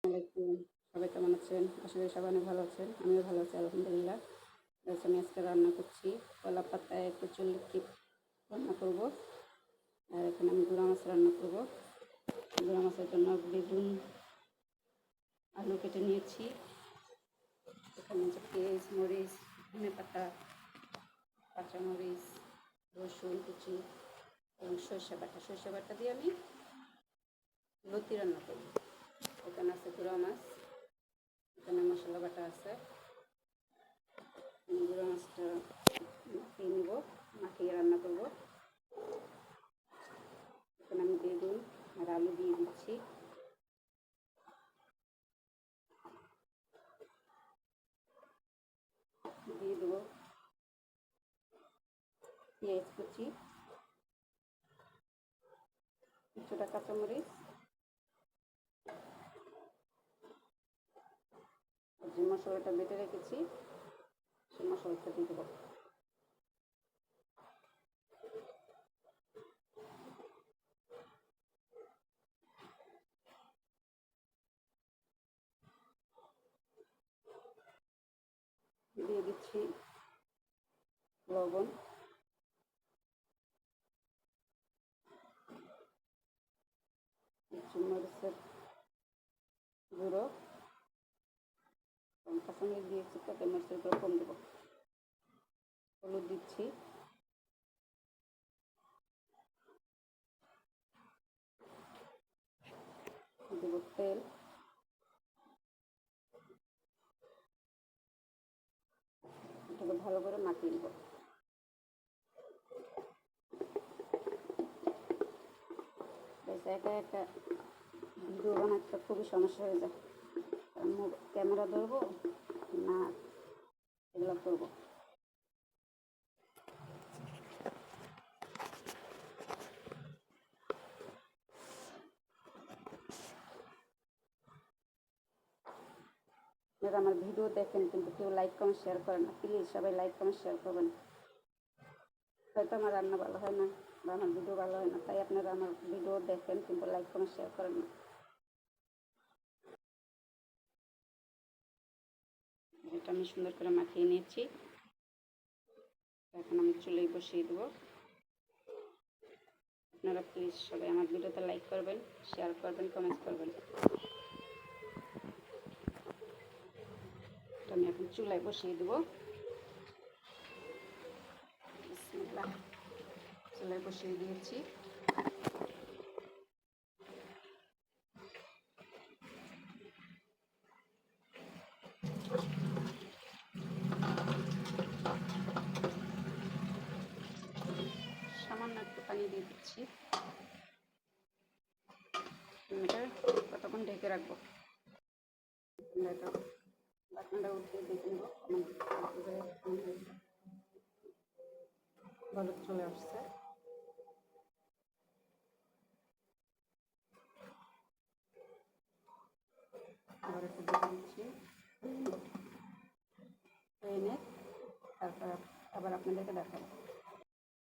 আলাইকুম, সবাই কেমন আছেন? আশা করি সবাই অনেক ভালো আছেন। আমিও ভালো আছি আলহামদুলিল্লাহ। আমি আজকে রান্না করছি কলা পাতায় কচুরলতি রান্না করব। আর এখানে আমি গুঁড়া মাছ রান্না করব। গুঁড়া মাছের জন্য বেগুন আলু কেটে নিয়েছি। এখানে যে পেঁয়াজ মরিচ ধনে পাতা কাঁচামরিচ রসুন কুচি এবং সর্ষে বাটা দিয়ে আমি লতি রান্না করব। এখানে আছে গুঁড়া মাছ, এখানে মশলা বাটা আছে। গুঁড়া মাছটা মাখিয়ে নিব, মাখিয়ে রান্না করব। এখানে আমি বেগুন আর আলু দিয়ে দিচ্ছি। দিয়ে দেবো পেঁয়াজ কুচি, কিছুটা কাঁচামরিচ, যে মশলাটা বেটে রেখেছি সেই মশলাটা দিয়ে দেবো। দিয়ে দিচ্ছি লবণ, দিচ্ছি মরিচের গুঁড়ো, কাঁচামরিচ দিয়েছি তাতে মরিচের গুঁড়ো কম দেবো। হলুদ দিচ্ছি, দেব তেল, এটাকে ভালো করে মাখিয়ে নেব। একা একা ভিডিও বানাতে খুবই সমস্যা হয়ে যায়, ক্যামেরা ধরবো না এগুলো করবো। আপনারা আমার ভিডিও দেখেন কিন্তু কেউ লাইক কমেন্ট শেয়ার করেন না। প্লিজ সবাই লাইক কমেন্ট শেয়ার করবেন। হয়তো আমার রান্না ভালো হয় না বা আমার ভিডিও ভালো হয় না, তাই আপনারা আমার ভিডিও দেখেন কিন্তু লাইক কমেন্ট শেয়ার করেন না। এটা আমি সুন্দর করে মাখিয়ে নিয়েছি। এখন আমি চুলায় বসিয়ে দেবো। আপনারা প্লিজ সবাই আমার ভিডিওতে লাইক করবেন, শেয়ার করবেন, কমেন্ট করবেন। আমি এখন চুলায় বসিয়ে দেবো। চুলায় বসিয়ে দিয়েছি। সামান্য একটু পানি দিয়ে দিচ্ছি। এটা কতক্ষণ ঢেকে রাখবো। ঢাকনাটা উঠিয়ে দেখে নেব ভালো চলে আসছে। আবার একটু দেখে নিচ্ছি, এনে তারপর আবার আপনাদেরকে দেখাবো।